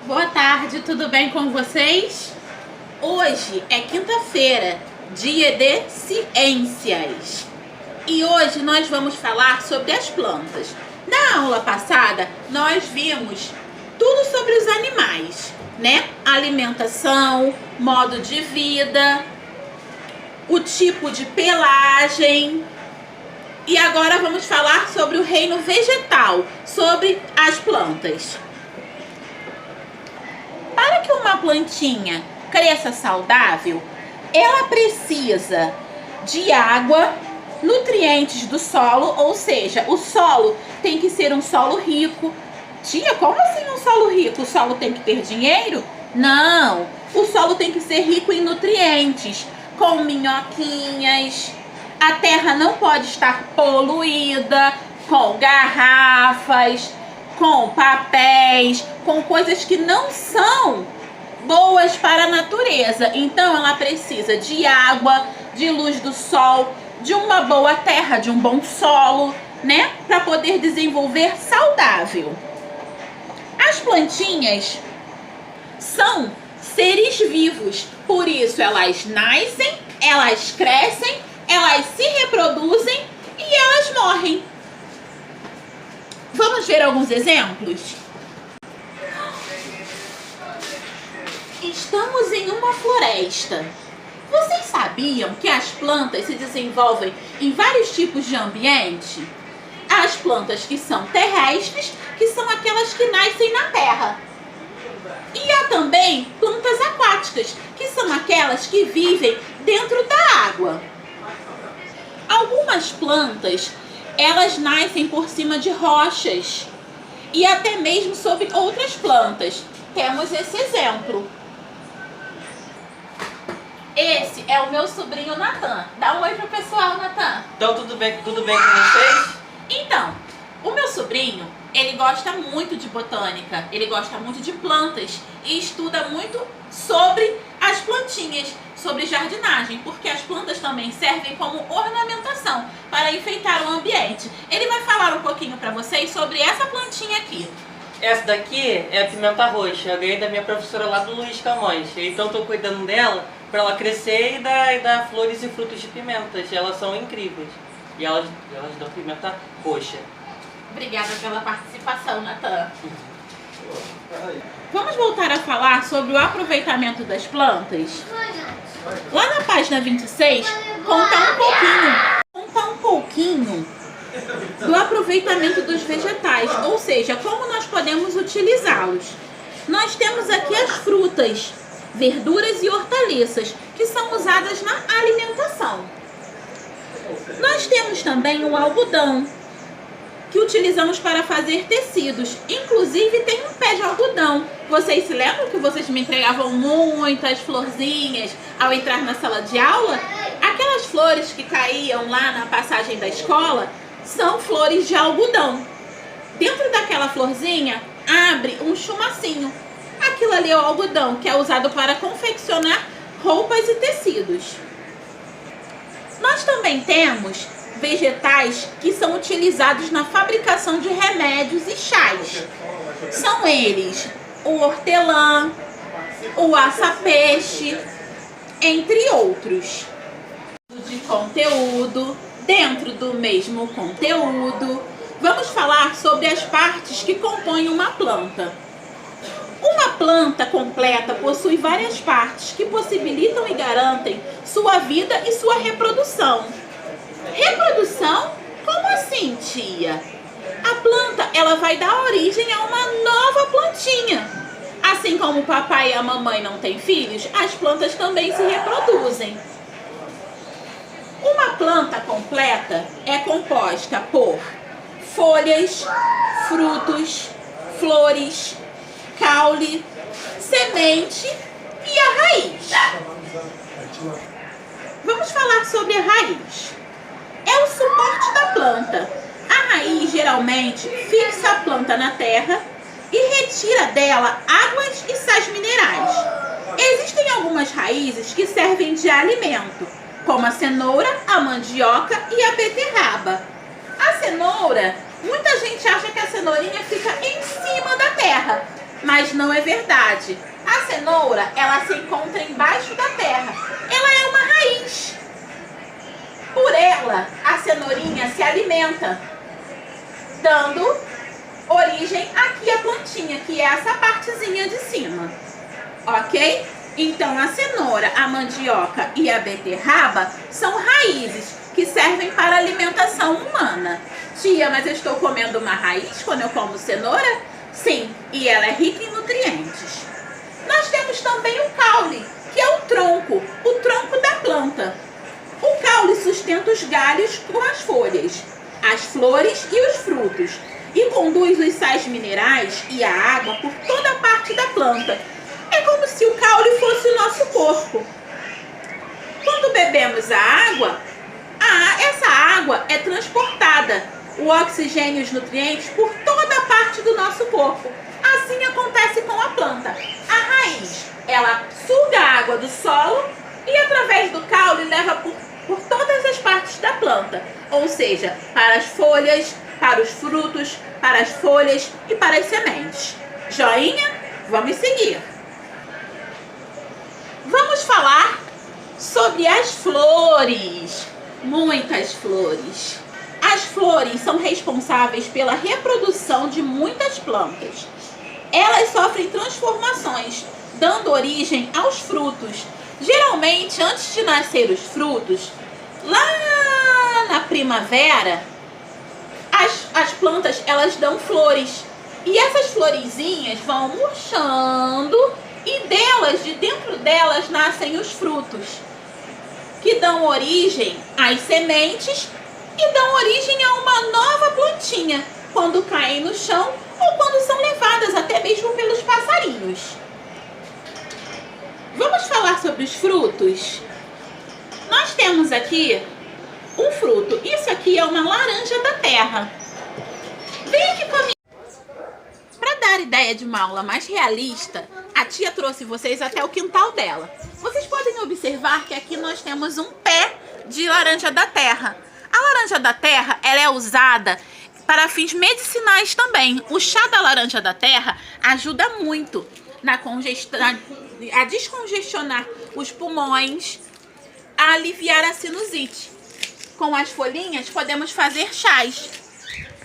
Boa tarde, tudo bem com vocês? Hoje é quinta-feira, dia de ciências. E hoje nós vamos falar sobre as plantas. Na aula passada, nós vimos tudo sobre os animais, né? Alimentação, modo de vida, o tipo de pelagem. E agora vamos falar sobre o reino vegetal, sobre as plantas. Para que uma plantinha cresça saudável, ela precisa de água, nutrientes do solo, ou seja, o solo tem que ser um solo rico. Tia, como assim um solo rico? O solo tem que ter dinheiro? Não, o solo tem que ser rico em nutrientes, com minhoquinhas. A terra não pode estar poluída com garrafas, com papéis, com coisas que não são boas para a natureza. Então ela precisa de água, de luz do sol, de uma boa terra, de um bom solo, né? Para poder desenvolver saudável. As plantinhas são seres vivos, por isso elas nascem, elas crescem, elas se reproduzem e elas morrem. Vamos ver alguns exemplos? Estamos em uma floresta. Vocês sabiam que as plantas se desenvolvem em vários tipos de ambiente? As plantas que são terrestres, que são aquelas que nascem na terra. E há também plantas aquáticas, que são aquelas que vivem dentro da água. Algumas plantas, elas nascem por cima de rochas e até mesmo sobre outras plantas. Temos esse exemplo. Esse é o meu sobrinho Natan. Dá um oi pro pessoal, Natan. Então, tudo bem com vocês? Então, o meu sobrinho, ele gosta muito de botânica, ele gosta muito de plantas e estuda muito sobre as plantinhas, sobre jardinagem, porque as plantas também servem como ornamentação para enfeitar o ambiente. Ele vai falar um pouquinho para vocês sobre essa plantinha aqui. Essa daqui é a pimenta roxa, eu ganhei da minha professora lá do Luiz Camões. Então estou cuidando dela para ela crescer e dar flores e frutos de pimentas. Elas são incríveis. E elas dão pimenta roxa. Obrigada pela participação, Natan. Vamos voltar a falar sobre o aproveitamento das plantas? Lá na página 26, conta um pouquinho do aproveitamento dos vegetais, ou seja, como nós podemos utilizá-los. Nós temos aqui as frutas, verduras e hortaliças, que são usadas na alimentação. Nós temos também o algodão, que utilizamos para fazer tecidos. Inclusive tem um pé de algodão. Vocês se lembram que vocês me entregavam muitas florzinhas ao entrar na sala de aula? Aquelas flores que caíam lá na passagem da escola são flores de algodão. Dentro daquela florzinha abre um chumacinho. Aquilo ali é o algodão, que é usado para confeccionar roupas e tecidos. Nós também temos vegetais que são utilizados na fabricação de remédios e chás. São eles o hortelã, o açapeixe, entre outros. De conteúdo, dentro do mesmo conteúdo, vamos falar sobre as partes que compõem uma planta. Uma planta completa possui várias partes que possibilitam e garantem sua vida e sua reprodução. Reprodução? Como assim, tia? A planta, ela vai dar origem a uma nova plantinha. Assim como o papai e a mamãe não têm filhos, as plantas também se reproduzem. Uma planta completa é composta por folhas, frutos, flores, caule, semente e a raiz. Vamos falar sobre a raiz. É o suporte da planta. A raiz geralmente fixa a planta na terra e retira dela águas e sais minerais. Existem algumas raízes que servem de alimento, como a cenoura, a mandioca e a beterraba. A cenoura, muita gente acha que a cenourinha fica em cima da terra, Mas não é verdade. A cenoura, ela se encontra embaixo da terra. Ela é uma raiz. Por ela, a cenourinha se alimenta, dando origem aqui à plantinha, que é essa partezinha de cima. Ok? Então, a cenoura, a mandioca e a beterraba são raízes que servem para a alimentação humana. Tia, mas eu estou comendo uma raiz quando eu como cenoura? Sim, e ela é rica em nutrientes. Nós temos também o caule, que é o tronco da planta. O caule sustenta os galhos com as folhas, as flores e os frutos, e conduz os sais minerais e a água por toda a parte da planta. É como se o caule fosse o nosso corpo. Quando bebemos a água, essa água é transportada, o oxigênio e os nutrientes, por toda a parte do nosso corpo. Assim acontece com a planta. A raiz, ela suga a água do solo e através do caule leva por todas as partes da planta. Ou seja, para as folhas, para os frutos, para as folhas e para as sementes. Joinha? Vamos seguir. Vamos falar sobre as flores. Muitas flores. As flores são responsáveis pela reprodução de muitas plantas. Elas sofrem transformações, dando origem aos frutos. Geralmente, antes de nascer os frutos, lá na primavera, as plantas elas dão flores. E essas florezinhas vão murchando e de dentro delas nascem os frutos, que dão origem às sementes e dão origem a uma nova plantinha, quando caem no chão ou quando são levadas até mesmo pelos passarinhos. Vamos falar sobre os frutos? Nós temos aqui um fruto. Isso aqui é uma laranja da terra. Vem aqui comigo. Para dar ideia de uma aula mais realista, a tia trouxe vocês até o quintal dela. Vocês podem observar que aqui nós temos um pé de laranja da terra. A laranja da terra, ela é usada para fins medicinais também. O chá da laranja da terra ajuda muito a descongestionar os pulmões, a aliviar a sinusite. Com as folhinhas podemos fazer chás.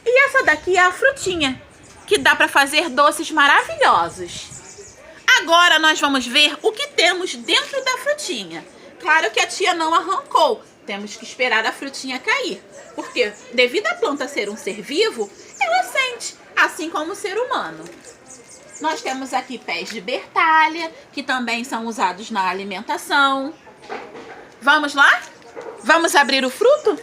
E essa daqui é a frutinha, que dá para fazer doces maravilhosos. Agora nós vamos ver o que temos dentro da frutinha. Claro que a tia não arrancou. Temos que esperar a frutinha cair, porque devido à planta ser um ser vivo, ela sente, assim como o ser humano. Nós temos aqui pés de bertalha, que também são usados na alimentação. Vamos lá? Vamos abrir o fruto?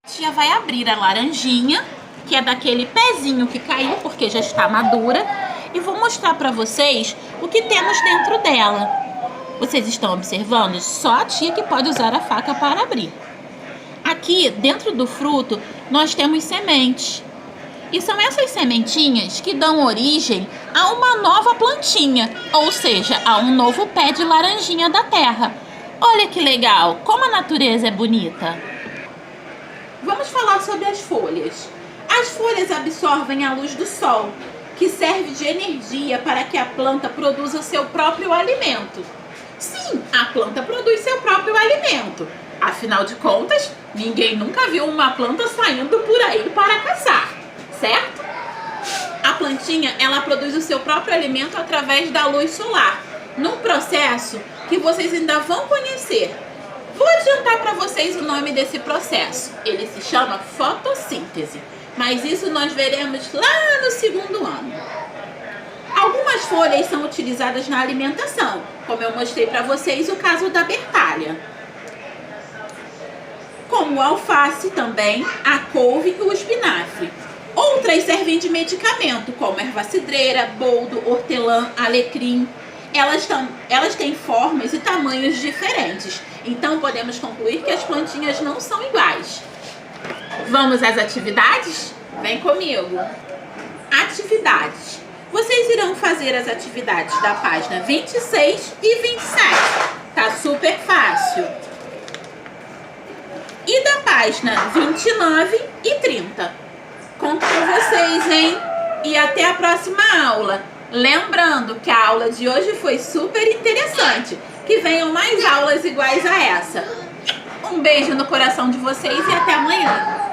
A tia vai abrir a laranjinha, que é daquele pezinho que caiu, porque já está madura, e vou mostrar para vocês o que temos dentro dela. Vocês estão observando? Só a tia que pode usar a faca para abrir. Aqui, dentro do fruto, nós temos sementes. E são essas sementinhas que dão origem a uma nova plantinha, ou seja, a um novo pé de laranjinha da terra. Olha que legal, como a natureza é bonita. Vamos falar sobre as folhas. As folhas absorvem a luz do sol, que serve de energia para que a planta produza seu próprio alimento. Sim, a planta produz seu próprio alimento. Afinal de contas, ninguém nunca viu uma planta saindo por aí para caçar, certo? A plantinha, ela produz o seu próprio alimento através da luz solar, num processo que vocês ainda vão conhecer. Vou adiantar para vocês o nome desse processo. Ele se chama fotossíntese, mas isso nós veremos lá no segundo ano. Algumas folhas são utilizadas na alimentação, como eu mostrei para vocês o caso da bertalha. Como o alface também, a couve e o espinafre. Outras servem de medicamento, como erva cidreira, boldo, hortelã, alecrim. Elas têm formas e tamanhos diferentes, então podemos concluir que as plantinhas não são iguais. Vamos às atividades? Vem comigo! Atividades. Vocês irão fazer as atividades da página 26 e 27. Tá super fácil. E da página 29 e 30. Conto com vocês, hein? E até a próxima aula. Lembrando que a aula de hoje foi super interessante. Que venham mais aulas iguais a essa. Um beijo no coração de vocês e até amanhã.